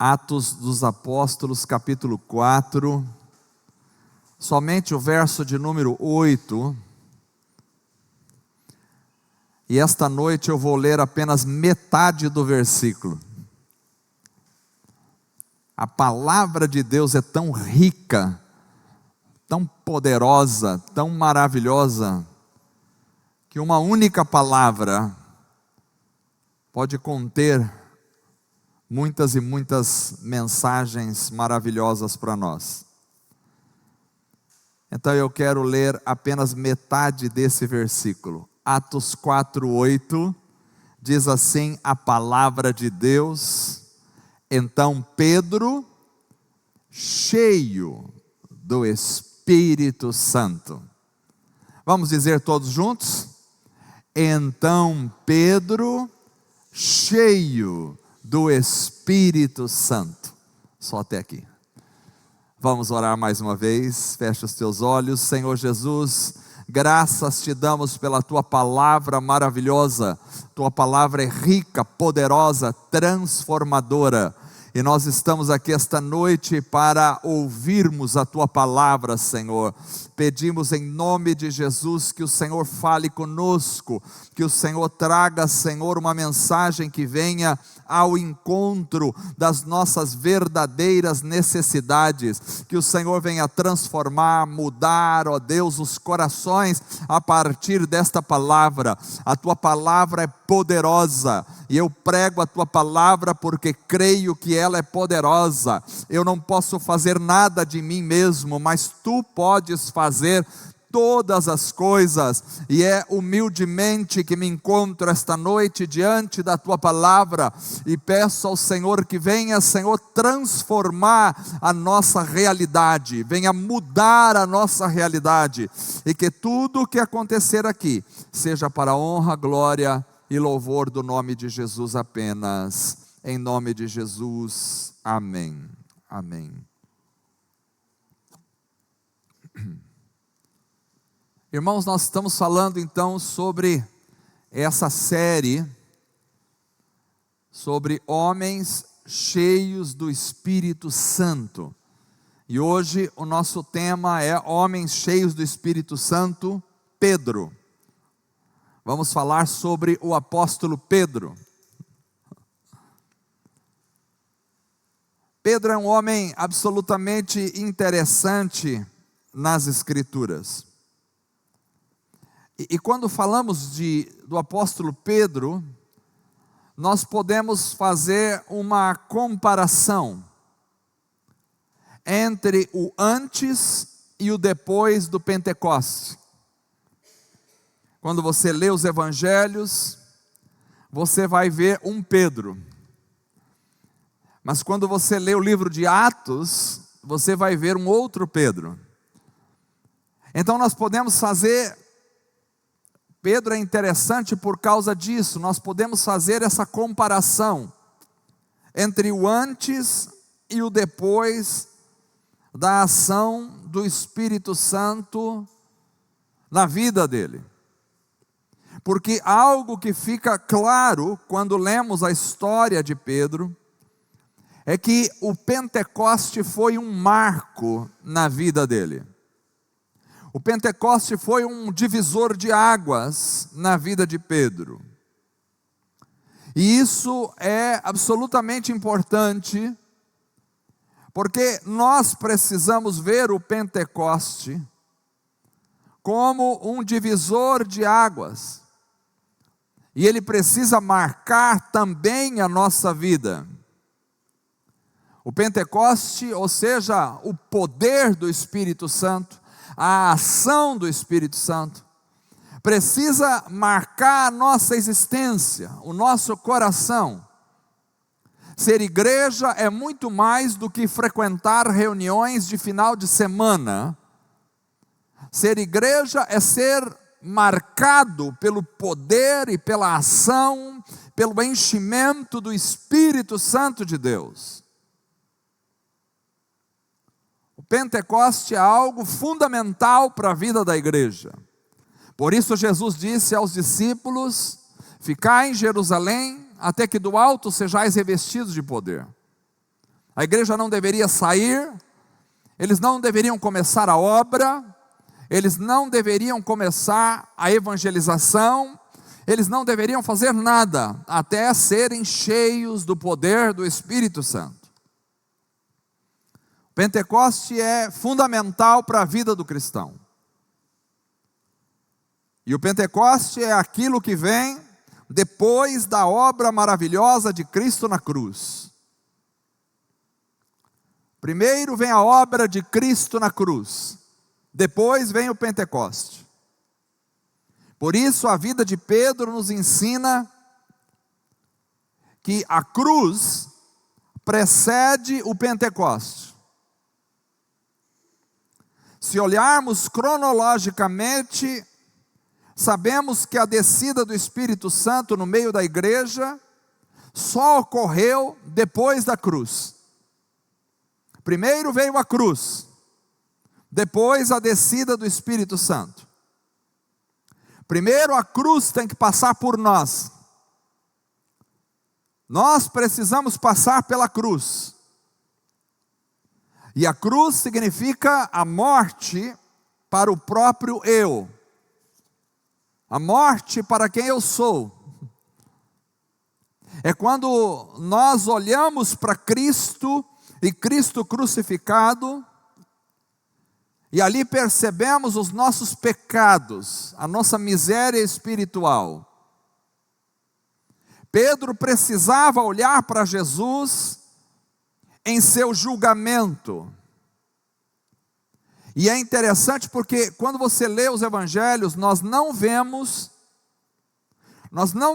Atos dos Apóstolos, capítulo 4, somente o verso de número 8. E esta noite eu vou ler apenas metade do versículo. A palavra de Deus é tão rica, tão poderosa, tão maravilhosa, que uma única palavra pode conter muitas e muitas mensagens maravilhosas para nós. Então eu quero ler apenas metade desse versículo. Atos 4:8 diz assim a palavra de Deus: então Pedro, cheio do Espírito Santo. Vamos dizer todos juntos? Então Pedro, cheio do Espírito Santo. Só até aqui. Vamos orar mais uma vez. Fecha os teus olhos. Senhor Jesus, graças te damos pela tua palavra maravilhosa. Tua palavra é rica, poderosa, transformadora. E nós estamos aqui esta noite para ouvirmos a tua palavra, Senhor. Pedimos em nome de Jesus que o Senhor fale conosco, que o Senhor traga, Senhor, uma mensagem que venha ao encontro das nossas verdadeiras necessidades, que o Senhor venha transformar, mudar, ó Deus, os corações a partir desta palavra. A tua palavra é poderosa, e eu prego a tua palavra porque creio que ela é poderosa. Eu não posso fazer nada de mim mesmo, mas tu podes fazer todas as coisas, e é humildemente que me encontro esta noite diante da tua palavra, e peço ao Senhor que venha, Senhor, transformar a nossa realidade, venha mudar a nossa realidade, e que tudo o que acontecer aqui, seja para a honra, glória e louvor do nome de Jesus apenas, em nome de Jesus, amém, amém. Irmãos, nós estamos falando então sobre essa série, sobre homens cheios do Espírito Santo. E hoje o nosso tema é homens cheios do Espírito Santo, Pedro. Vamos falar sobre o apóstolo Pedro. Pedro é um homem absolutamente interessante nas Escrituras. E quando falamos do apóstolo Pedro, nós podemos fazer uma comparação entre o antes e o depois do Pentecoste. Quando você lê os evangelhos, você vai ver um Pedro. Mas quando você lê o livro de Atos, você vai ver um outro Pedro. Então nós podemos fazer... Pedro é interessante por causa disso. Nós podemos fazer essa comparação entre o antes e o depois da ação do Espírito Santo na vida dele. Porque algo que fica claro quando lemos a história de Pedro é que o Pentecoste foi um marco na vida dele. O Pentecoste foi um divisor de águas na vida de Pedro. E isso é absolutamente importante, porque nós precisamos ver o Pentecoste como um divisor de águas. E ele precisa marcar também a nossa vida. O Pentecoste, ou seja, o poder do Espírito Santo, a ação do Espírito Santo, precisa marcar a nossa existência, o nosso coração. Ser igreja é muito mais do que frequentar reuniões de final de semana. Ser igreja é ser marcado pelo poder e pela ação, pelo enchimento do Espírito Santo de Deus. O Pentecoste é algo fundamental para a vida da igreja. Por isso Jesus disse aos discípulos: ficai em Jerusalém, até que do alto sejais revestidos de poder. a igreja não deveria sair, eles não deveriam começar a obra, eles não deveriam começar a evangelização, eles não deveriam fazer nada, até serem cheios do poder do Espírito Santo. Pentecoste é fundamental para a vida do cristão. E o Pentecoste é aquilo que vem depois da obra maravilhosa de Cristo na cruz. Primeiro vem a obra de Cristo na cruz, depois vem o Pentecoste. Por isso a vida de Pedro nos ensina que a cruz precede o Pentecoste. Se olharmos cronologicamente, sabemos que a descida do Espírito Santo no meio da igreja só ocorreu depois da cruz. Primeiro veio a cruz, depois a descida do Espírito Santo. Primeiro a cruz tem que passar por nós. Nós precisamos passar pela cruz. E a cruz significa a morte para o próprio eu. A morte para quem eu sou. É quando nós olhamos para Cristo e Cristo crucificado, e ali percebemos os nossos pecados, a nossa miséria espiritual. Pedro precisava olhar para Jesus em seu julgamento. E é interessante porque quando você lê os evangelhos, nós não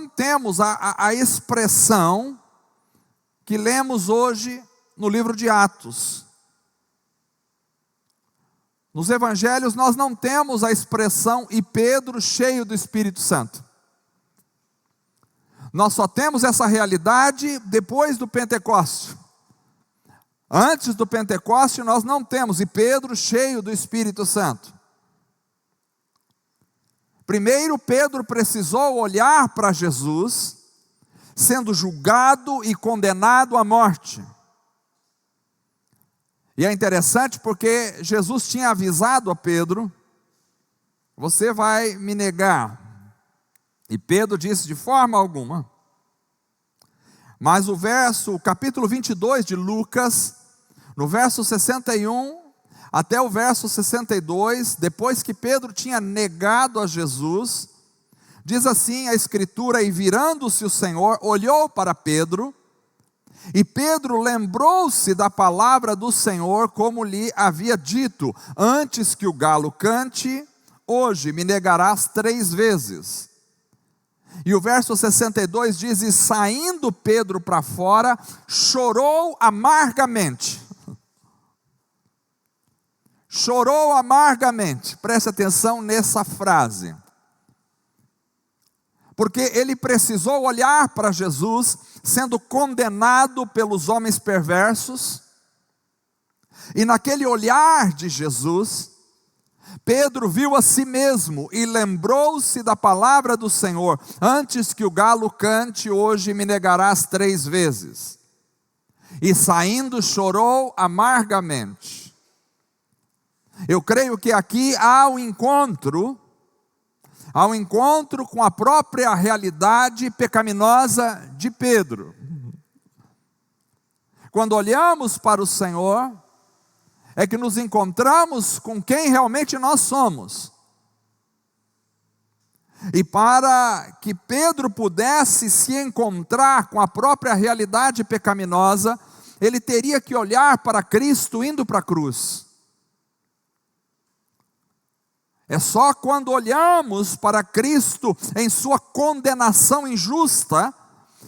temos a expressão que lemos hoje no livro de Atos. Nos evangelhos nós não temos a expressão "e Pedro cheio do Espírito Santo". Nós só temos essa realidade depois do Pentecoste. Antes do Pentecoste nós não temos "e Pedro cheio do Espírito Santo". Primeiro Pedro precisou olhar para Jesus, sendo julgado e condenado à morte. E é interessante porque Jesus tinha avisado a Pedro: você vai me negar. E Pedro disse: de forma alguma. Mas o capítulo 22 de Lucas, no verso 61 até o verso 62, depois que Pedro tinha negado a Jesus, diz assim a Escritura: e virando-se o Senhor, olhou para Pedro, e Pedro lembrou-se da palavra do Senhor, como lhe havia dito: antes que o galo cante, hoje me negarás 3 vezes. E o verso 62 diz: e saindo Pedro para fora, chorou amargamente. Chorou amargamente. Preste atenção nessa frase. Porque ele precisou olhar para Jesus, sendo condenado pelos homens perversos, e naquele olhar de Jesus, Pedro viu a si mesmo e lembrou-se da palavra do Senhor: antes que o galo cante, hoje me negarás 3 vezes. E saindo chorou amargamente. Eu creio que aqui há um encontro com a própria realidade pecaminosa de Pedro. Quando olhamos para o Senhor, é que nos encontramos com quem realmente nós somos. E para que Pedro pudesse se encontrar com a própria realidade pecaminosa, ele teria que olhar para Cristo indo para a cruz. É só quando olhamos para Cristo em sua condenação injusta,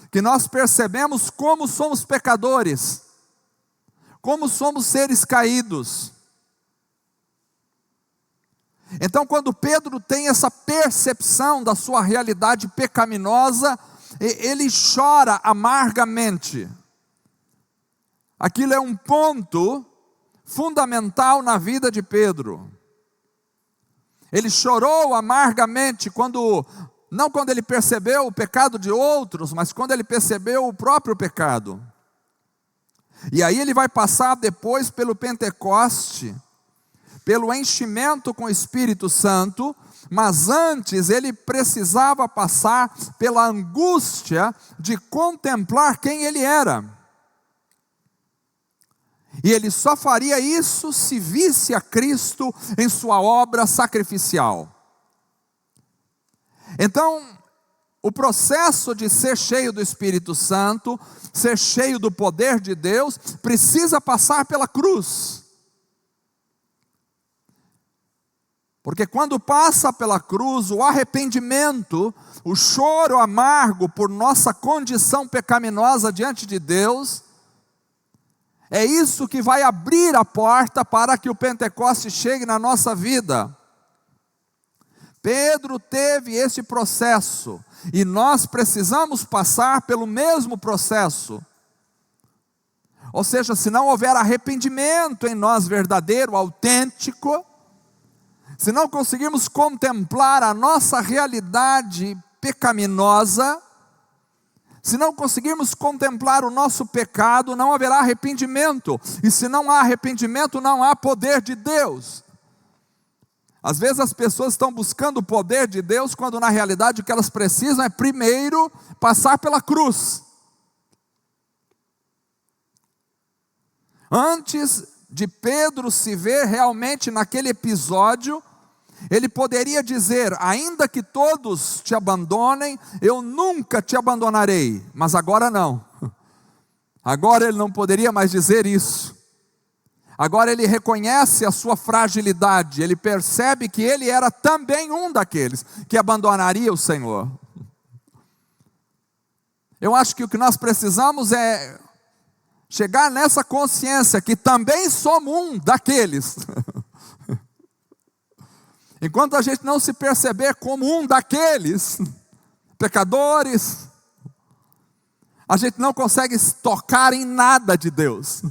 que nós percebemos como somos pecadores, como somos seres caídos. Então, quando Pedro tem essa percepção da sua realidade pecaminosa, ele chora amargamente. Aquilo é um ponto fundamental na vida de Pedro. Ele chorou amargamente não quando ele percebeu o pecado de outros, mas quando ele percebeu o próprio pecado. E aí ele vai passar depois pelo Pentecoste, pelo enchimento com o Espírito Santo, mas antes ele precisava passar pela angústia de contemplar quem ele era. E ele só faria isso se visse a Cristo em sua obra sacrificial. Então, o processo de ser cheio do Espírito Santo, ser cheio do poder de Deus, precisa passar pela cruz. Porque quando passa pela cruz, o arrependimento, o choro amargo por nossa condição pecaminosa diante de Deus, é isso que vai abrir a porta para que o Pentecoste chegue na nossa vida. Pedro teve esse processo, e nós precisamos passar pelo mesmo processo. Ou seja, se não houver arrependimento em nós verdadeiro, autêntico, se não conseguirmos contemplar a nossa realidade pecaminosa, se não conseguirmos contemplar o nosso pecado, não haverá arrependimento. E se não há arrependimento, não há poder de Deus. Às vezes as pessoas estão buscando o poder de Deus, quando na realidade o que elas precisam é primeiro passar pela cruz. Antes de Pedro se ver realmente naquele episódio, ele poderia dizer: ainda que todos te abandonem, eu nunca te abandonarei. Mas agora não. Agora ele não poderia mais dizer isso. Agora ele reconhece a sua fragilidade, ele percebe que ele era também um daqueles que abandonaria o Senhor. Eu acho que o que nós precisamos é chegar nessa consciência que também somos um daqueles. Enquanto a gente não se perceber como um daqueles pecadores, a gente não consegue tocar em nada de Deus.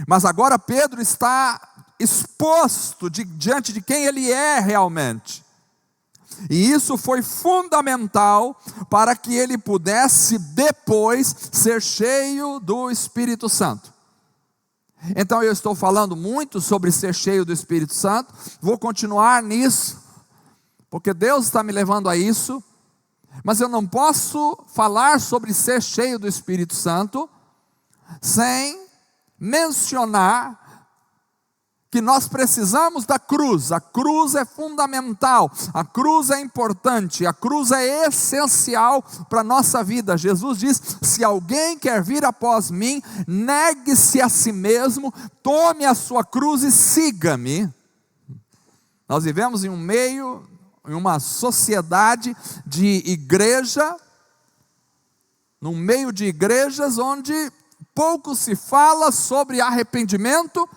Mas agora Pedro está exposto diante de quem ele é realmente. E isso foi fundamental para que ele pudesse depois ser cheio do Espírito Santo. Então eu estou falando muito sobre ser cheio do Espírito Santo, vou continuar nisso, porque Deus está me levando a isso, mas eu não posso falar sobre ser cheio do Espírito Santo sem mencionar que nós precisamos da cruz. A cruz é fundamental, a cruz é importante, a cruz é essencial para a nossa vida. Jesus diz: se alguém quer vir após mim, negue-se a si mesmo, tome a sua cruz e siga-me. Nós vivemos em um meio, em uma sociedade de igreja, num meio de igrejas onde pouco se fala sobre arrependimento,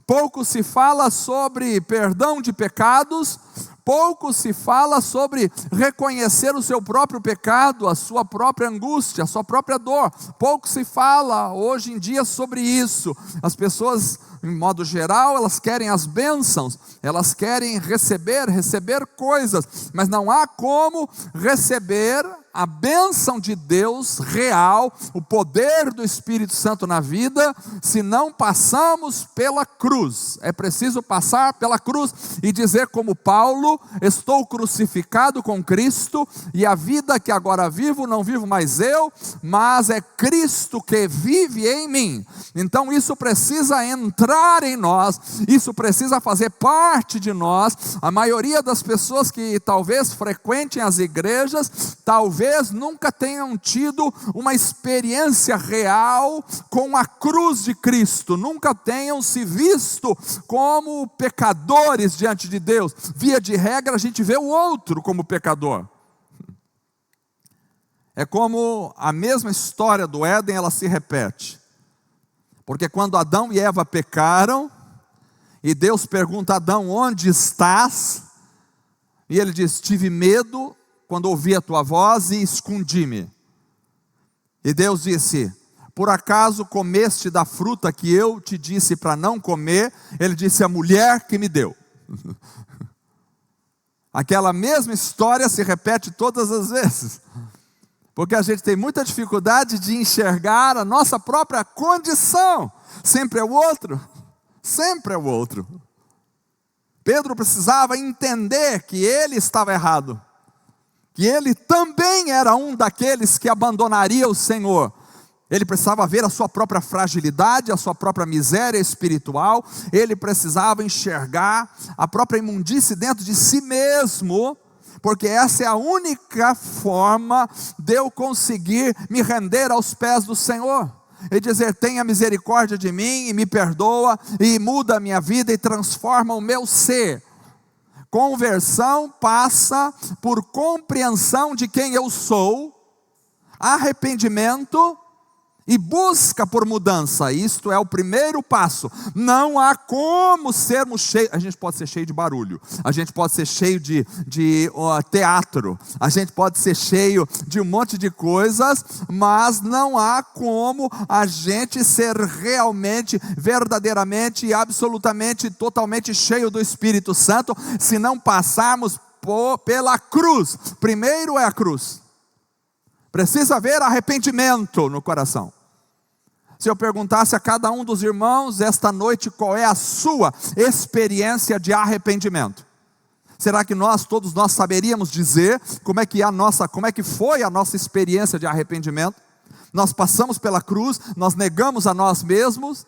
pouco se fala sobre perdão de pecados, pouco se fala sobre reconhecer o seu próprio pecado, a sua própria angústia, a sua própria dor. Pouco se fala hoje em dia sobre isso. As pessoas, em modo geral, elas querem as bênçãos, elas querem receber coisas, mas não há como receber a bênção de Deus real, o poder do Espírito Santo na vida, se não passamos pela cruz. É preciso passar pela cruz e dizer como Paulo: estou crucificado com Cristo, e a vida que agora vivo, não vivo mais eu, mas é Cristo que vive em mim. Então isso precisa entrar em nós, isso precisa fazer parte de nós. A maioria das pessoas que talvez frequentem as igrejas, talvez nunca tenham tido uma experiência real com a cruz de Cristo, nunca tenham se visto como pecadores diante de Deus. Via de regra, a gente vê o outro como pecador. É como a mesma história do Éden, ela se repete. Porque quando Adão e Eva pecaram, e Deus pergunta a Adão: onde estás? E ele diz: tive medo quando ouvi a tua voz e escondi-me. E Deus disse: por acaso comeste da fruta que eu te disse para não comer? Ele disse: a mulher que me deu. Aquela mesma história se repete todas as vezes. Porque a gente tem muita dificuldade de enxergar a nossa própria condição. Sempre é o outro. Sempre é o outro. Pedro precisava entender que ele estava errado. Que ele também era um daqueles que abandonaria o Senhor. Ele precisava ver a sua própria fragilidade, a sua própria miséria espiritual. Ele precisava enxergar a própria imundície dentro de si mesmo. Porque essa é a única forma de eu conseguir me render aos pés do Senhor. E dizer, tenha misericórdia de mim, e me perdoa, e muda a minha vida, e transforma o meu ser. Conversão passa por compreensão de quem eu sou, arrependimento e busca por mudança. Isto é o primeiro passo. Não há como sermos cheios. A gente pode ser cheio de barulho, a gente pode ser cheio de teatro, a gente pode ser cheio de um monte de coisas, mas não há como a gente ser realmente, verdadeiramente e absolutamente, totalmente cheio do Espírito Santo, se não passarmos pela cruz. Primeiro é a cruz. Precisa haver arrependimento no coração. Se eu perguntasse a cada um dos irmãos esta noite qual é a sua experiência de arrependimento, será que todos nós saberíamos dizer como é que foi a nossa experiência de arrependimento? Nós passamos pela cruz, nós negamos a nós mesmos,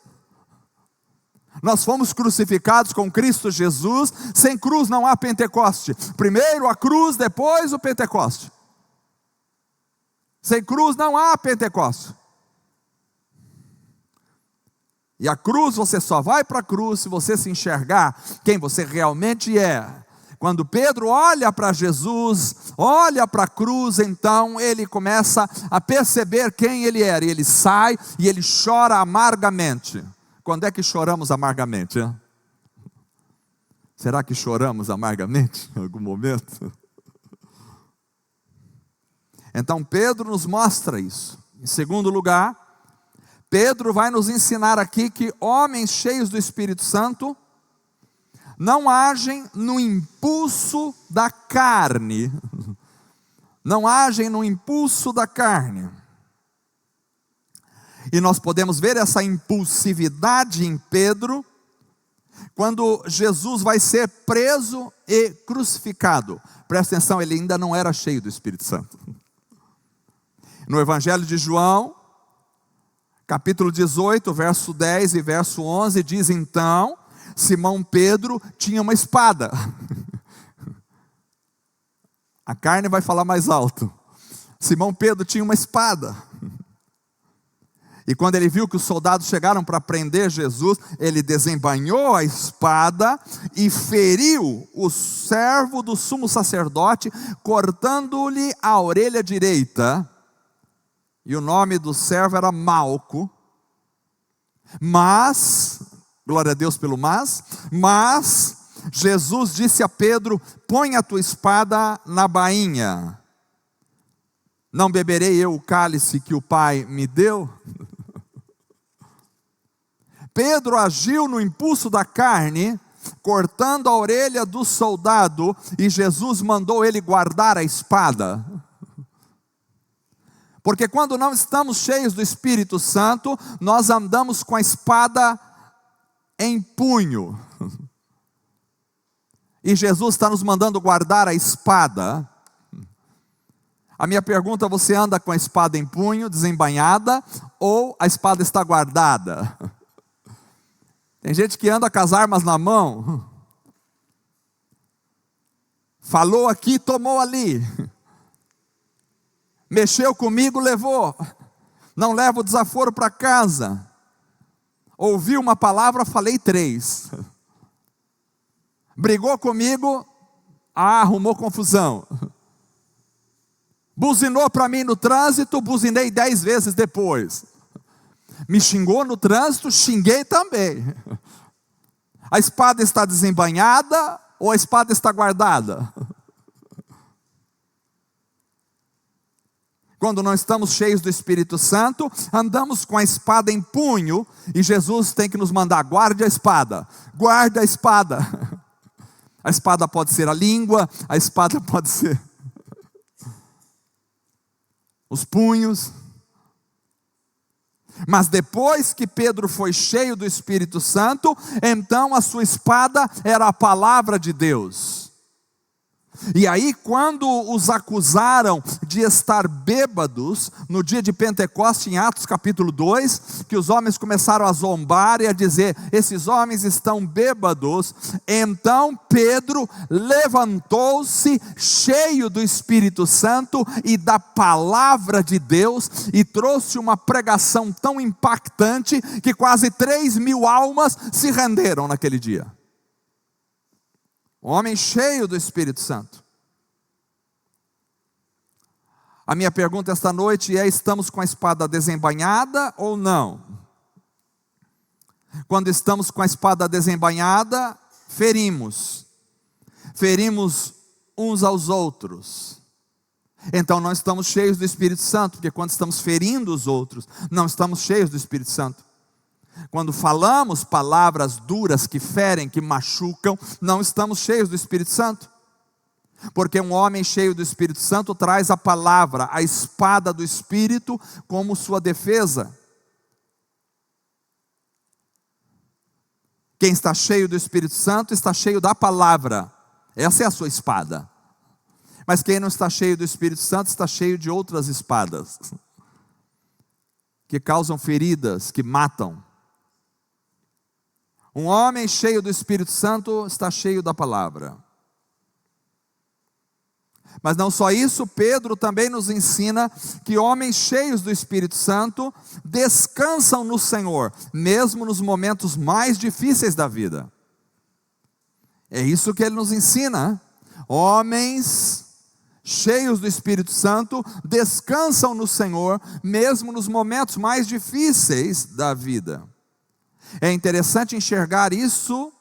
nós fomos crucificados com Cristo Jesus. Sem cruz não há Pentecoste. Primeiro a cruz, depois o Pentecoste. Sem cruz não há Pentecostes. E a cruz, você só vai para a cruz se você se enxergar quem você realmente é. Quando Pedro olha para Jesus, olha para a cruz, então ele começa a perceber quem ele era. E ele sai e ele chora amargamente. Quando é que choramos amargamente? Hein? Será que choramos amargamente em algum momento? Então Pedro nos mostra isso. Em segundo lugar, Pedro vai nos ensinar aqui que homens cheios do Espírito Santo não agem no impulso da carne. Não agem no impulso da carne. E nós podemos ver essa impulsividade em Pedro quando Jesus vai ser preso e crucificado. Presta atenção, ele ainda não era cheio do Espírito Santo. No Evangelho de João, capítulo 18, verso 10 e verso 11, diz então, Simão Pedro tinha uma espada. A carne vai falar mais alto. Simão Pedro tinha uma espada. E quando ele viu que os soldados chegaram para prender Jesus, ele desembainhou a espada e feriu o servo do sumo sacerdote, cortando-lhe a orelha direita. E o nome do servo era Malco. Mas, glória a Deus pelo mas Jesus disse a Pedro, põe a tua espada na bainha. Não beberei eu o cálice que o Pai me deu? Pedro agiu no impulso da carne, cortando a orelha do soldado, e Jesus mandou ele guardar a espada. Porque quando não estamos cheios do Espírito Santo, nós andamos com a espada em punho. E Jesus está nos mandando guardar a espada. A minha pergunta, você anda com a espada em punho, desembainhada, ou a espada está guardada? Tem gente que anda com as armas na mão. Falou aqui, tomou ali. Mexeu comigo, levou. Não levo o desaforo para casa. Ouvi uma palavra, falei 3. Brigou comigo, arrumou confusão. Buzinou para mim no trânsito, buzinei 10 vezes depois. Me xingou no trânsito, xinguei também. A espada está desembainhada ou a espada está guardada? Quando não estamos cheios do Espírito Santo, andamos com a espada em punho, e Jesus tem que nos mandar, guarde a espada, guarde a espada. A espada pode ser a língua, a espada pode ser... os punhos. Mas depois que Pedro foi cheio do Espírito Santo, então a sua espada era a palavra de Deus. E aí, quando os acusaram de estar bêbados, no dia de Pentecostes, em Atos capítulo 2, que os homens começaram a zombar e a dizer: esses homens estão bêbados. Então Pedro levantou-se, cheio do Espírito Santo e da palavra de Deus, e trouxe uma pregação tão impactante, que quase 3.000 almas se renderam naquele dia. Um homem cheio do Espírito Santo. A minha pergunta esta noite é: estamos com a espada desembainhada ou não? Quando estamos com a espada desembainhada, ferimos uns aos outros. Então não estamos cheios do Espírito Santo, porque quando estamos ferindo os outros, não estamos cheios do Espírito Santo. Quando falamos palavras duras que ferem, que machucam, não estamos cheios do Espírito Santo. Porque um homem cheio do Espírito Santo traz a palavra, a espada do Espírito, como sua defesa. Quem está cheio do Espírito Santo está cheio da palavra. Essa é a sua espada. Mas quem não está cheio do Espírito Santo está cheio de outras espadas, que causam feridas, que matam. Um homem cheio do Espírito Santo está cheio da palavra. Mas não só isso, Pedro também nos ensina que homens cheios do Espírito Santo descansam no Senhor, mesmo nos momentos mais difíceis da vida. É isso que ele nos ensina. Homens cheios do Espírito Santo descansam no Senhor, mesmo nos momentos mais difíceis da vida. É interessante enxergar isso,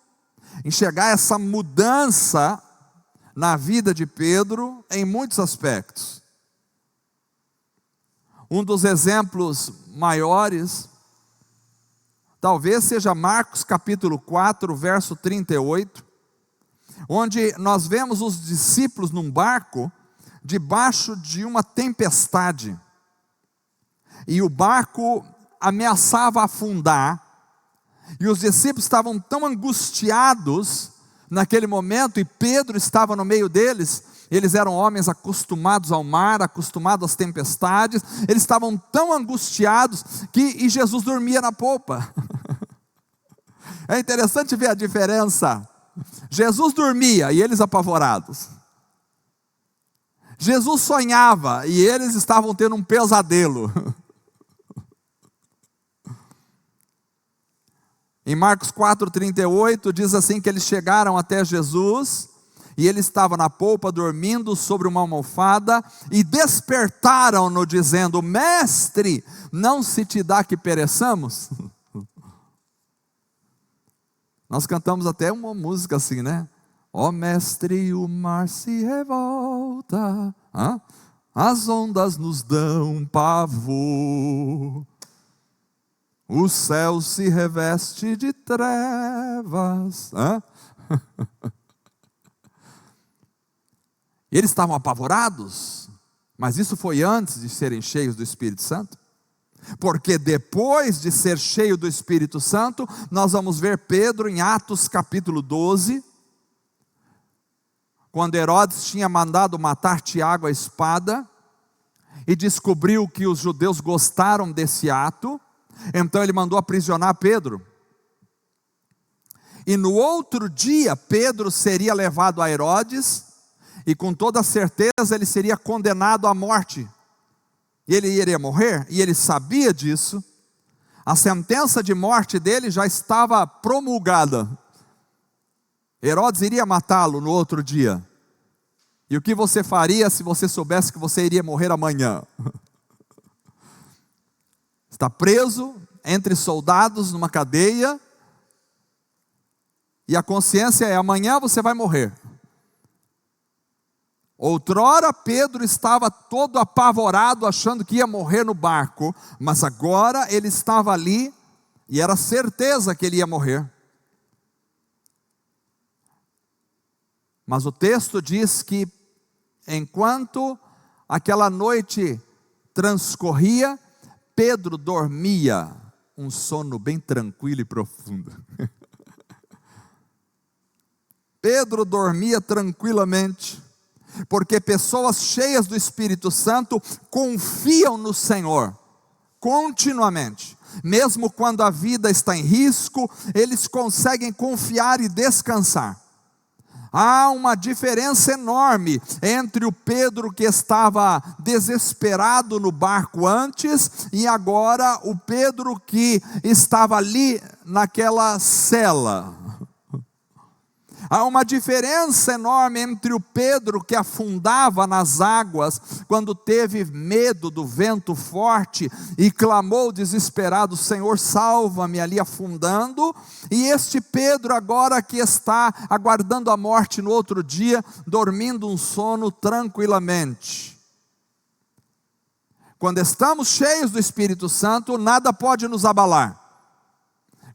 enxergar essa mudança na vida de Pedro em muitos aspectos. Um dos exemplos maiores, talvez seja Marcos capítulo 4, verso 38, onde nós vemos os discípulos num barco, debaixo de uma tempestade, e o barco ameaçava afundar, e os discípulos estavam tão angustiados naquele momento, e Pedro estava no meio deles. Eles eram homens acostumados ao mar, acostumados às tempestades. Eles estavam tão angustiados que Jesus dormia na popa. É interessante ver a diferença. Jesus dormia e eles apavorados. Jesus sonhava e eles estavam tendo um pesadelo. Em Marcos 4,38 diz assim que eles chegaram até Jesus, e ele estava na polpa dormindo sobre uma almofada, e despertaram-no dizendo: mestre, não se te dá que pereçamos? Nós cantamos até uma música assim, né? Ó mestre, o mar se revolta, as ondas nos dão pavor. O céu se reveste de trevas. Eles estavam apavorados, mas isso foi antes de serem cheios do Espírito Santo. Porque depois de ser cheio do Espírito Santo, nós vamos ver Pedro em Atos capítulo 12, quando Herodes tinha mandado matar Tiago à espada, e descobriu que os judeus gostaram desse ato. Então ele mandou aprisionar Pedro. E no outro dia Pedro seria levado a Herodes, e com toda certeza ele seria condenado à morte. E ele iria morrer, e ele sabia disso. A sentença de morte dele já estava promulgada. Herodes iria matá-lo no outro dia. E o que você faria se você soubesse que você iria morrer amanhã? Está preso entre soldados numa cadeia, e a consciência é: amanhã você vai morrer. Outrora Pedro estava todo apavorado, achando que ia morrer no barco, mas agora ele estava ali, e era certeza que ele ia morrer. Mas o texto diz que, enquanto aquela noite transcorria, Pedro dormia, um sono bem tranquilo e profundo. Pedro dormia tranquilamente, porque pessoas cheias do Espírito Santo confiam no Senhor, continuamente. Mesmo quando a vida está em risco, eles conseguem confiar e descansar. Há uma diferença enorme entre o Pedro que estava desesperado no barco antes e agora o Pedro que estava ali naquela cela. Há uma diferença enorme entre o Pedro que afundava nas águas quando teve medo do vento forte e clamou desesperado: Senhor, salva-me, ali afundando, e este Pedro agora que está aguardando a morte no outro dia, dormindo um sono tranquilamente. Quando estamos cheios do Espírito Santo, nada pode nos abalar.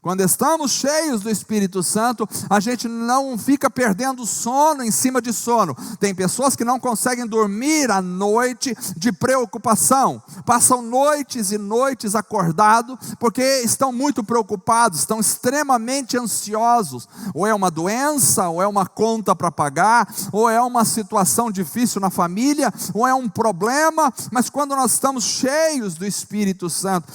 Quando estamos cheios do Espírito Santo, a gente não fica perdendo sono em cima de sono. Tem pessoas que não conseguem dormir à noite de preocupação. Passam noites e noites acordados, porque estão muito preocupados, estão extremamente ansiosos. Ou é uma doença, ou é uma conta para pagar, ou é uma situação difícil na família, ou é um problema. Mas quando nós estamos cheios do Espírito Santo,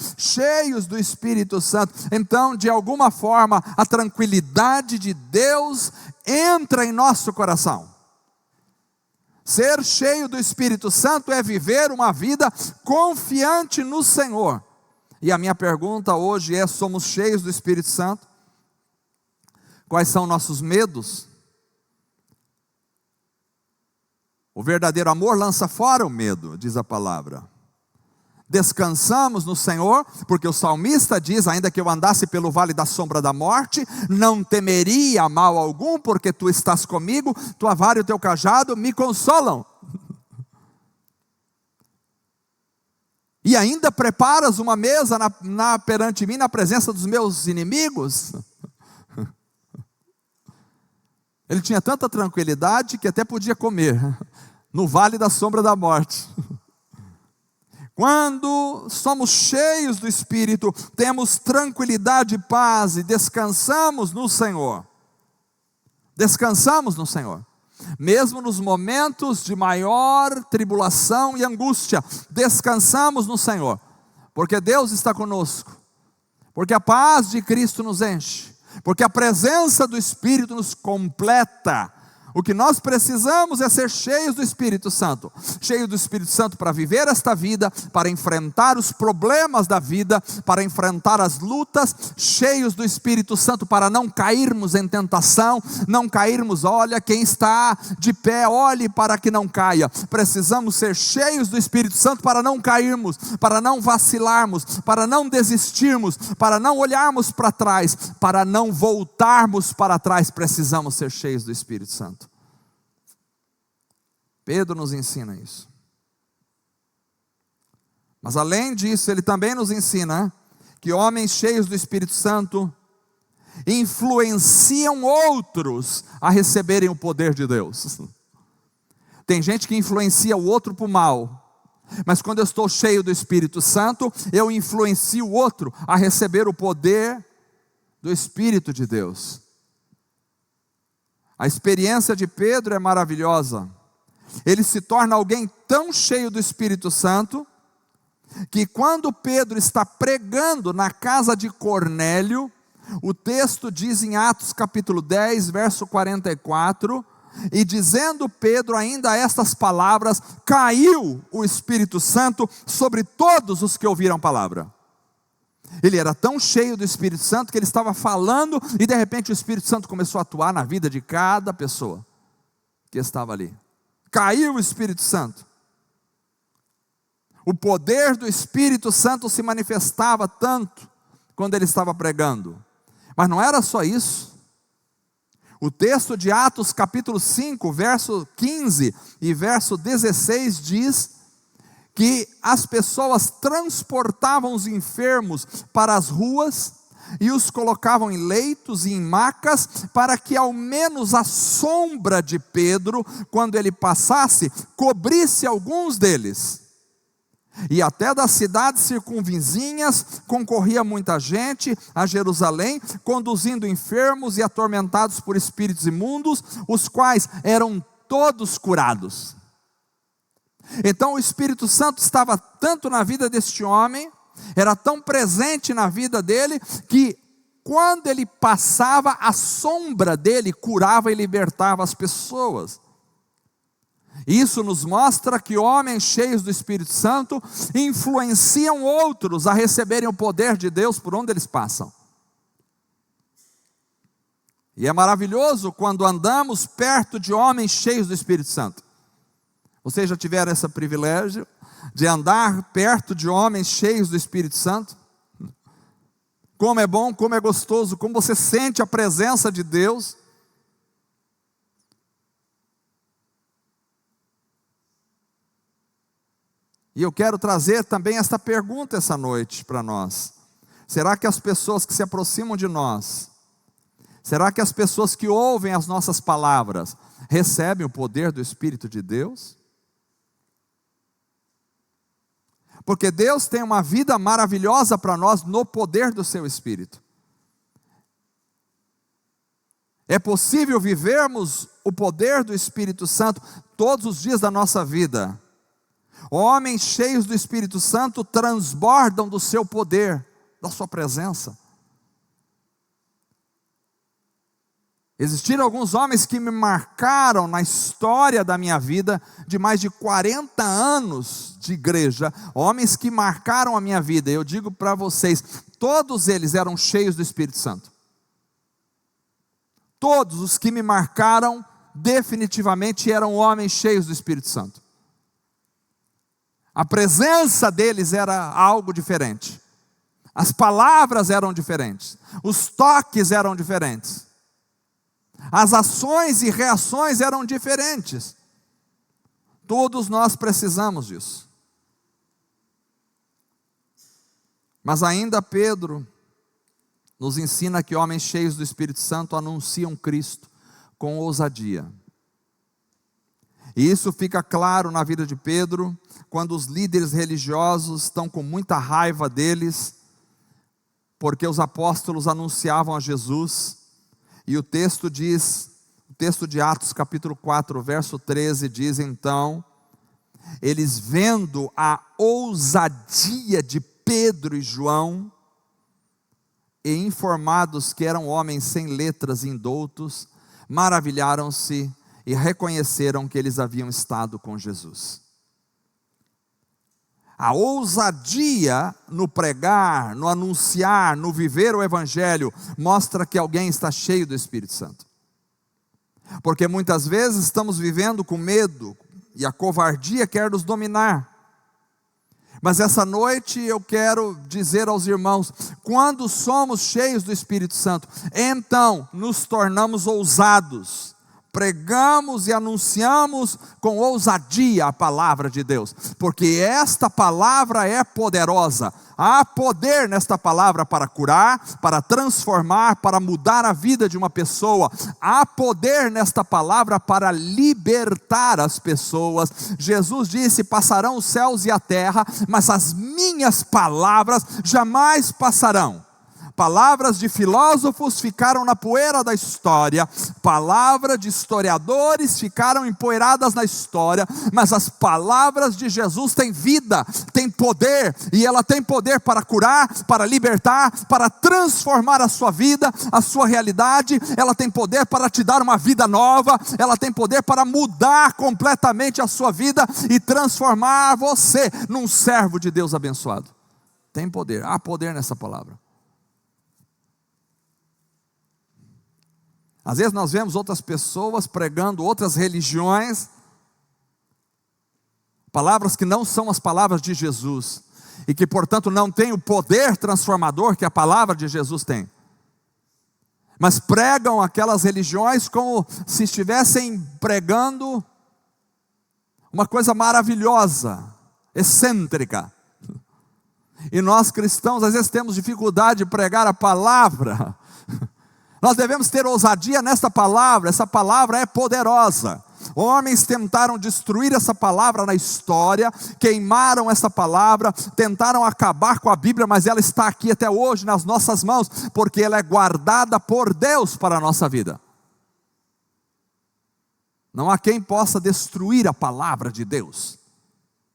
então de alguma forma a tranquilidade de Deus entra em nosso coração. Ser cheio do Espírito Santo é viver uma vida confiante no Senhor. E a minha pergunta hoje é: somos cheios do Espírito Santo? Quais são nossos medos? O verdadeiro amor lança fora o medo, diz a palavra. Descansamos no Senhor, porque o salmista diz: ainda que eu andasse pelo vale da sombra da morte, não temeria mal algum, porque tu estás comigo, tua vara e o teu cajado me consolam. E ainda preparas uma mesa perante mim, na presença dos meus inimigos. Ele tinha tanta tranquilidade que até podia comer no vale da sombra da morte. Quando somos cheios do Espírito, temos tranquilidade e paz e descansamos no Senhor. Descansamos no Senhor. Mesmo nos momentos de maior tribulação e angústia, descansamos no Senhor. Porque Deus está conosco. Porque a paz de Cristo nos enche. Porque a presença do Espírito nos completa. O que nós precisamos é ser cheios do Espírito Santo. Cheios do Espírito Santo para viver esta vida, para enfrentar os problemas da vida, para enfrentar as lutas. Cheios do Espírito Santo para não cairmos em tentação, não cairmos. Olha, quem está de pé, olhe para que não caia. Precisamos ser cheios do Espírito Santo para não cairmos, para não vacilarmos, para não desistirmos, para não olharmos para trás, para não voltarmos para trás. Precisamos ser cheios do Espírito Santo. Pedro nos ensina isso. Mas além disso, ele também nos ensina que homens cheios do Espírito Santo influenciam outros a receberem o poder de Deus. Tem gente que influencia o outro para o mal, mas quando eu estou cheio do Espírito Santo, eu influencio o outro a receber o poder do Espírito de Deus. A experiência de Pedro é maravilhosa. Ele se torna alguém tão cheio do Espírito Santo, que quando Pedro está pregando na casa de Cornélio, o texto diz em Atos capítulo 10, verso 44, e dizendo Pedro ainda estas palavras, caiu o Espírito Santo sobre todos os que ouviram a palavra. Ele era tão cheio do Espírito Santo que ele estava falando e de repente o Espírito Santo começou a atuar na vida de cada pessoa que estava ali. Caiu o Espírito Santo. O poder do Espírito Santo se manifestava tanto quando ele estava pregando. Mas não era só isso. O texto de Atos capítulo 5, verso 15 e verso 16 diz que as pessoas transportavam os enfermos para as ruas e os colocavam em leitos e em macas, para que ao menos a sombra de Pedro, quando ele passasse, cobrisse alguns deles. E até das cidades circunvizinhas concorria muita gente a Jerusalém, conduzindo enfermos e atormentados por espíritos imundos, os quais eram todos curados. Então o Espírito Santo estava tanto na vida deste homem, era tão presente na vida dele, que quando ele passava, a sombra dele curava e libertava as pessoas. Isso nos mostra que homens cheios do Espírito Santo influenciam outros a receberem o poder de Deus por onde eles passam. E é maravilhoso quando andamos perto de homens cheios do Espírito Santo. Vocês já tiveram esse privilégio de andar perto de homens cheios do Espírito Santo? Como é bom, como é gostoso, como você sente a presença de Deus. E eu quero trazer também esta pergunta essa noite para nós. Será que as pessoas que se aproximam de nós, será que as pessoas que ouvem as nossas palavras, recebem o poder do Espírito de Deus? Porque Deus tem uma vida maravilhosa para nós no poder do seu Espírito. É possível vivermos o poder do Espírito Santo todos os dias da nossa vida. Homens cheios do Espírito Santo transbordam do seu poder, da sua presença. Existiram alguns homens que me marcaram na história da minha vida, de mais de 40 anos de igreja, homens que marcaram a minha vida. Eu digo para vocês, todos eles eram cheios do Espírito Santo. Todos os que me marcaram definitivamente eram homens cheios do Espírito Santo. A presença deles era algo diferente. As palavras eram diferentes. Os toques eram diferentes. As ações e reações eram diferentes. Todos nós precisamos disso. Mas ainda Pedro nos ensina que homens cheios do Espírito Santo anunciam Cristo com ousadia. E isso fica claro na vida de Pedro, quando os líderes religiosos estão com muita raiva deles, porque os apóstolos anunciavam a Jesus. E o texto diz, o texto de Atos capítulo 4, verso 13, diz: então, eles vendo a ousadia de Pedro e João, e informados que eram homens sem letras e indoutos, maravilharam-se e reconheceram que eles haviam estado com Jesus. A ousadia no pregar, no anunciar, no viver o Evangelho, mostra que alguém está cheio do Espírito Santo. Porque muitas vezes estamos vivendo com medo, e a covardia quer nos dominar. Mas essa noite eu quero dizer aos irmãos, quando somos cheios do Espírito Santo, então nos tornamos ousados. Pregamos e anunciamos com ousadia a palavra de Deus, porque esta palavra é poderosa. Há poder nesta palavra para curar, para transformar, para mudar a vida de uma pessoa. Há poder nesta palavra para libertar as pessoas. Jesus disse: passarão os céus e a terra, mas as minhas palavras jamais passarão. Palavras de filósofos ficaram na poeira da história, palavras de historiadores ficaram empoeiradas na história, mas as palavras de Jesus têm vida, têm poder, e ela tem poder para curar, para libertar, para transformar a sua vida, a sua realidade. Ela tem poder para te dar uma vida nova, ela tem poder para mudar completamente a sua vida e transformar você num servo de Deus abençoado. Tem poder, há poder nessa palavra. Às vezes nós vemos outras pessoas pregando outras religiões, palavras que não são as palavras de Jesus, e que portanto não têm o poder transformador que a palavra de Jesus tem. Mas pregam aquelas religiões como se estivessem pregando uma coisa maravilhosa, excêntrica. E nós cristãos às vezes temos dificuldade de pregar a palavra. Nós devemos ter ousadia nesta palavra, essa palavra é poderosa. Homens tentaram destruir essa palavra na história, queimaram essa palavra, tentaram acabar com a Bíblia, mas ela está aqui até hoje nas nossas mãos, porque ela é guardada por Deus para a nossa vida. Não há quem possa destruir a palavra de Deus.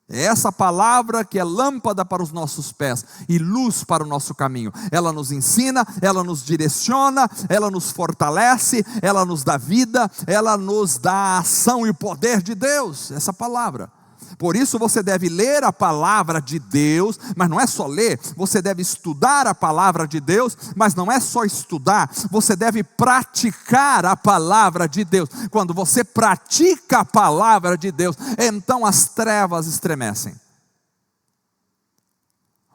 É essa palavra que é lâmpada para os nossos pés e luz para o nosso caminho. Ela nos ensina, ela nos direciona, ela nos fortalece, ela nos dá vida, ela nos dá a ação e o poder de Deus, essa palavra. Por isso você deve ler a palavra de Deus, mas não é só ler, você deve estudar a palavra de Deus, mas não é só estudar, você deve praticar a palavra de Deus. Quando você pratica a palavra de Deus, então as trevas estremecem.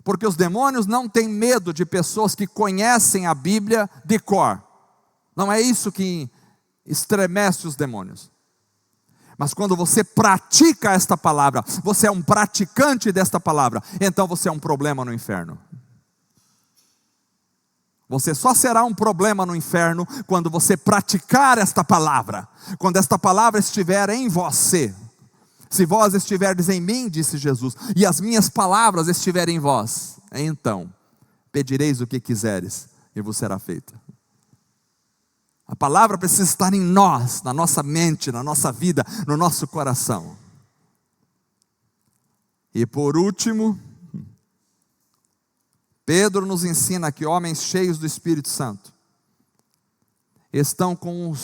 Porque os demônios não têm medo de pessoas que conhecem a Bíblia de cor. Não é isso que estremece os demônios. Mas quando você pratica esta palavra, você é um praticante desta palavra, então você é um problema no inferno. Você só será um problema no inferno quando você praticar esta palavra. Quando esta palavra estiver em você. Se vós estiverdes em mim, disse Jesus, e as minhas palavras estiverem em vós, então pedireis o que quiseres e vos será feito. A palavra precisa estar em nós, na nossa mente, na nossa vida, no nosso coração. E por último, Pedro nos ensina que homens cheios do Espírito Santo estão com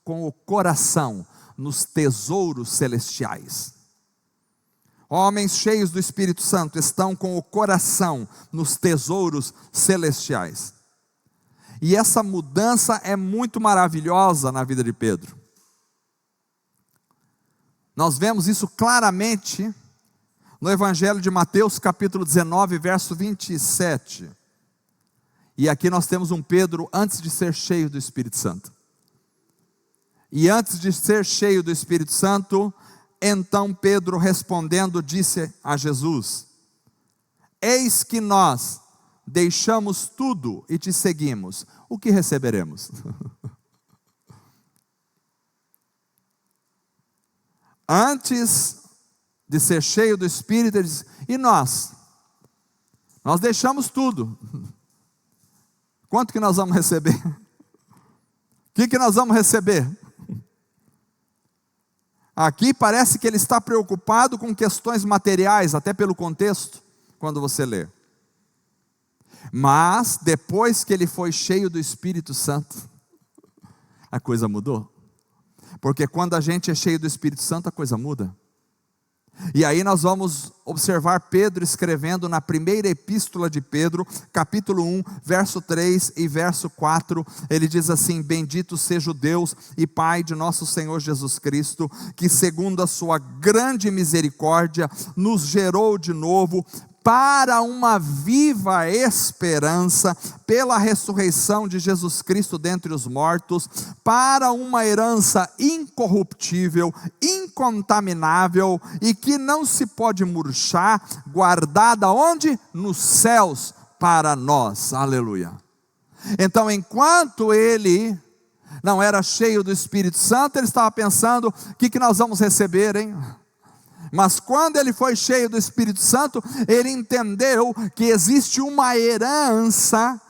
o coração nos tesouros celestiais. Homens cheios do Espírito Santo estão com o coração nos tesouros celestiais. E essa mudança é muito maravilhosa na vida de Pedro. Nós vemos isso claramente no Evangelho de Mateus, capítulo 19, verso 27. E aqui nós temos um Pedro antes de ser cheio do Espírito Santo. E antes de ser cheio do Espírito Santo, então Pedro respondendo disse a Jesus: eis que nós deixamos tudo e te seguimos, o que receberemos? Antes de ser cheio do Espírito, ele diz: e nós? Nós deixamos tudo. Quanto que nós vamos receber? O que nós vamos receber? Aqui parece que ele está preocupado com questões materiais, até pelo contexto, quando você lê. Mas depois que ele foi cheio do Espírito Santo, a coisa mudou. Porque quando a gente é cheio do Espírito Santo, a coisa muda. E aí nós vamos observar Pedro escrevendo na primeira epístola de Pedro, capítulo 1, verso 3 e verso 4, ele diz assim: bendito seja o Deus e Pai de nosso Senhor Jesus Cristo, que segundo a sua grande misericórdia, nos gerou de novo para uma viva esperança, pela ressurreição de Jesus Cristo dentre os mortos, para uma herança incorruptível, incontaminável, e que não se pode murchar, guardada onde? Nos céus, para nós, aleluia. Então enquanto ele não era cheio do Espírito Santo, ele estava pensando: o que nós vamos receber, hein? Mas quando ele foi cheio do Espírito Santo, ele entendeu que existe uma herança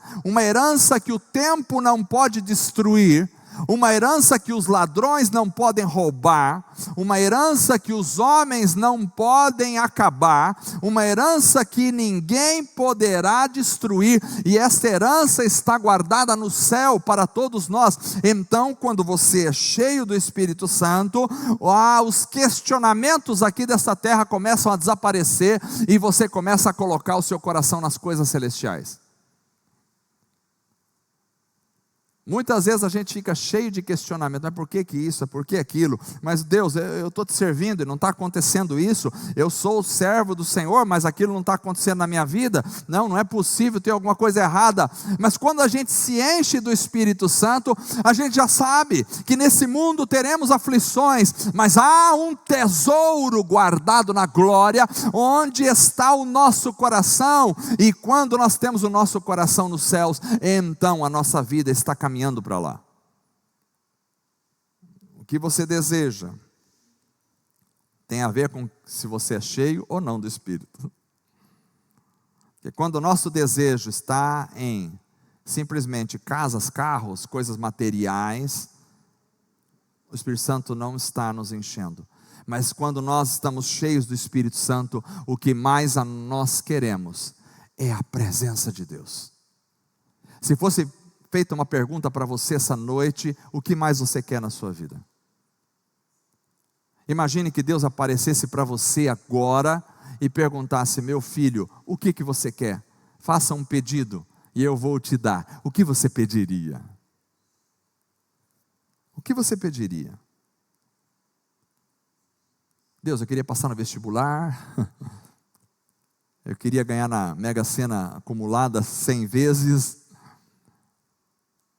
que o tempo não pode destruir, uma herança que os ladrões não podem roubar, uma herança que os homens não podem acabar, uma herança que ninguém poderá destruir, e essa herança está guardada no céu para todos nós. Então, quando você é cheio do Espírito Santo, os questionamentos aqui dessa terra começam a desaparecer, e você começa a colocar o seu coração nas coisas celestiais. Muitas vezes a gente fica cheio de questionamento: mas por que isso, por que aquilo? Mas Deus, eu estou te servindo e não está acontecendo isso. Eu sou o servo do Senhor, mas aquilo não está acontecendo na minha vida. Não é possível, tem alguma coisa errada. Mas quando a gente se enche do Espírito Santo, a gente já sabe que nesse mundo teremos aflições, mas há um tesouro guardado na glória, onde está o nosso coração. E quando nós temos o nosso coração nos céus, então a nossa vida está caminhando para lá. O que você deseja tem a ver com se você é cheio ou não do Espírito. Porque quando o nosso desejo está em simplesmente casas, carros, coisas materiais, o Espírito Santo não está nos enchendo. Mas quando nós estamos cheios do Espírito Santo, o que mais nós queremos é a presença de Deus. Se fosse feita uma pergunta para você essa noite, o que mais você quer na sua vida? Imagine que Deus aparecesse para você agora e perguntasse: meu filho, o que você quer? Faça um pedido e eu vou te dar. O que você pediria? O que você pediria? Deus, eu queria passar no vestibular, eu queria ganhar na Mega Sena acumulada 100 vezes,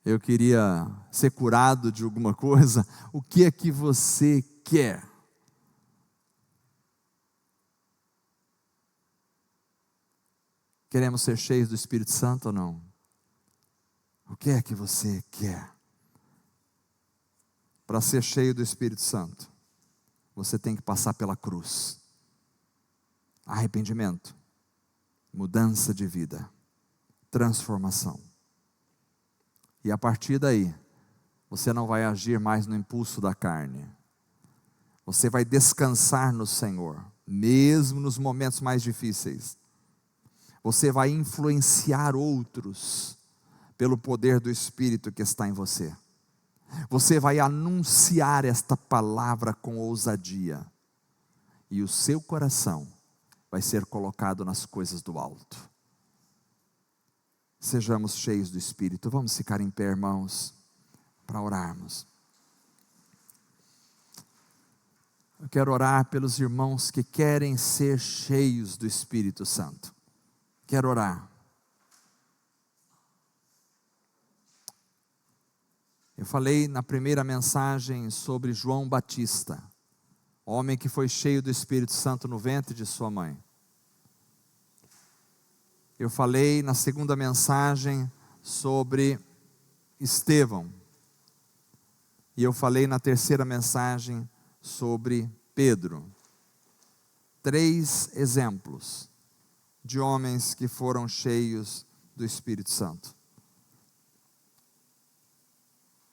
eu queria ser curado de alguma coisa. O que é que você quer? Queremos ser cheios do Espírito Santo ou não? O que é que você quer? Para ser cheio do Espírito Santo, você tem que passar pela cruz. Arrependimento, mudança de vida, transformação. E a partir daí, você não vai agir mais no impulso da carne. Você vai descansar no Senhor, mesmo nos momentos mais difíceis. Você vai influenciar outros pelo poder do Espírito que está em você. Você vai anunciar esta palavra com ousadia, e o seu coração vai ser colocado nas coisas do alto. Sejamos cheios do Espírito. Vamos ficar em pé, irmãos, para orarmos. Eu quero orar pelos irmãos que querem ser cheios do Espírito Santo. Quero orar. Eu falei na primeira mensagem sobre João Batista, homem que foi cheio do Espírito Santo no ventre de sua mãe. Eu falei na segunda mensagem sobre Estevão. E eu falei na terceira mensagem sobre Pedro. 3 exemplos de homens que foram cheios do Espírito Santo.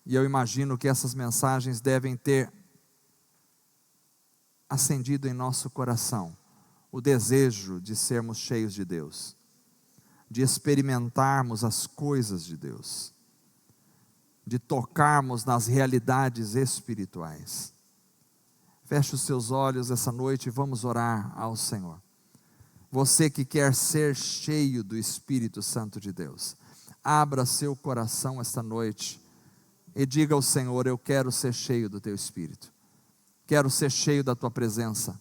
E eu imagino que essas mensagens devem ter acendido em nosso coração o desejo de sermos cheios de Deus, de experimentarmos as coisas de Deus, de tocarmos nas realidades espirituais. Feche os seus olhos essa noite e vamos orar ao Senhor. Você que quer ser cheio do Espírito Santo de Deus, abra seu coração esta noite e diga ao Senhor: eu quero ser cheio do teu Espírito, quero ser cheio da tua presença,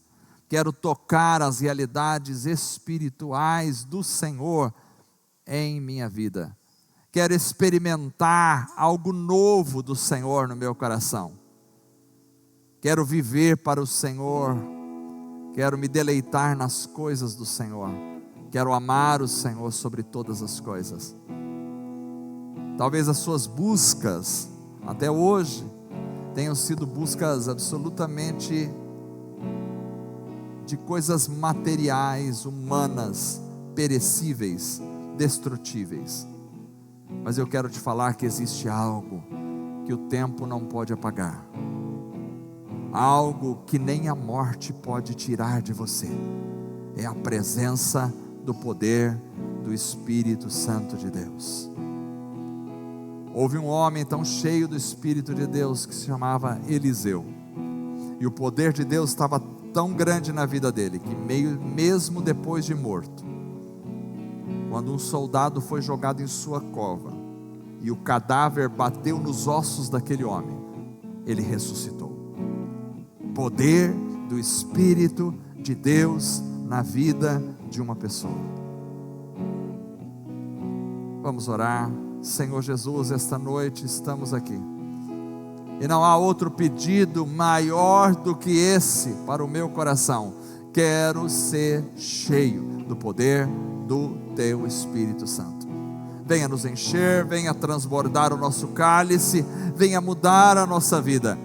quero tocar as realidades espirituais do Senhor em minha vida, quero experimentar algo novo do Senhor no meu coração, quero viver para o Senhor, quero me deleitar nas coisas do Senhor, quero amar o Senhor sobre todas as coisas. Talvez as suas buscas até hoje tenham sido buscas absolutamente de coisas materiais, humanas, perecíveis, destrutíveis. Mas eu quero te falar que existe algo que o tempo não pode apagar, algo que nem a morte pode tirar de você. É a presença do poder do Espírito Santo de Deus. Houve um homem tão cheio do Espírito de Deus que se chamava Eliseu, e o poder de Deus estava tão grande na vida dele que mesmo depois de morto, quando um soldado foi jogado em sua cova e o cadáver bateu nos ossos daquele homem, ele ressuscitou. Poder do Espírito de Deus na vida de uma pessoa. Vamos orar. Senhor Jesus, esta noite estamos aqui, e não há outro pedido maior do que esse para o meu coração: quero ser cheio do poder do teu Espírito Santo. Venha nos encher, venha transbordar o nosso cálice, venha mudar a nossa vida.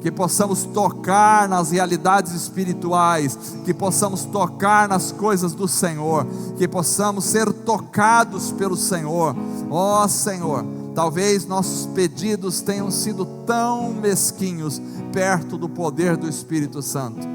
que possamos tocar nas realidades espirituais, que possamos tocar nas coisas do Senhor, que possamos ser tocados pelo Senhor. Ó Senhor, talvez nossos pedidos tenham sido tão mesquinhos perto do poder do Espírito Santo.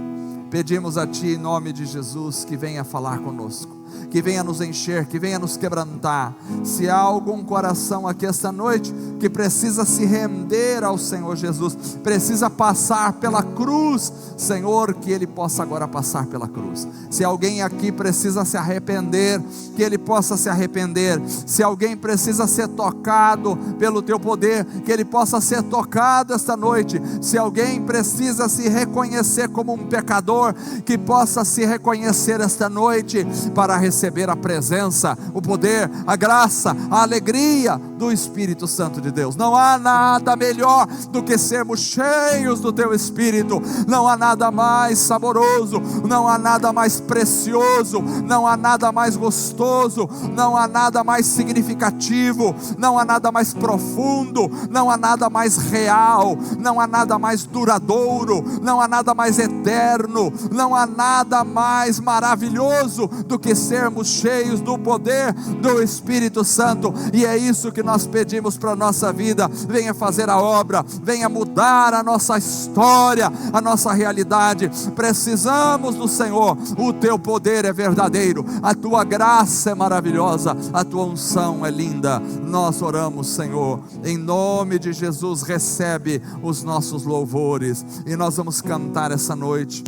Pedimos a Ti em nome de Jesus que venha falar conosco, que venha nos encher, que venha nos quebrantar. Se há algum coração aqui esta noite que precisa se render ao Senhor Jesus, precisa passar pela cruz, Senhor, que ele possa agora passar pela cruz. Se alguém aqui precisa se arrepender, que ele possa se arrepender. Se alguém precisa ser tocado pelo Teu poder, que ele possa ser tocado esta noite. Se alguém precisa se reconhecer como um pecador, que possa se reconhecer esta noite para receber a presença, o poder, a graça, a alegria do Espírito Santo de Deus. Não há nada melhor do que sermos cheios do Teu Espírito. Não há nada mais saboroso, não há nada mais precioso, não há nada mais gostoso, não há nada mais significativo, não há nada mais profundo, não há nada mais real, não há nada mais duradouro, não há nada mais eterno, não há nada mais maravilhoso do que sermos cheios do poder do Espírito Santo. E é isso que nós pedimos para a nossa vida. Venha fazer a obra, venha mudar a nossa história, a nossa realidade. Precisamos do Senhor. O Teu poder é verdadeiro, a Tua graça é maravilhosa, a Tua unção é linda. Nós oramos, Senhor, em nome de Jesus. Recebe os nossos louvores, e nós vamos cantar essa noite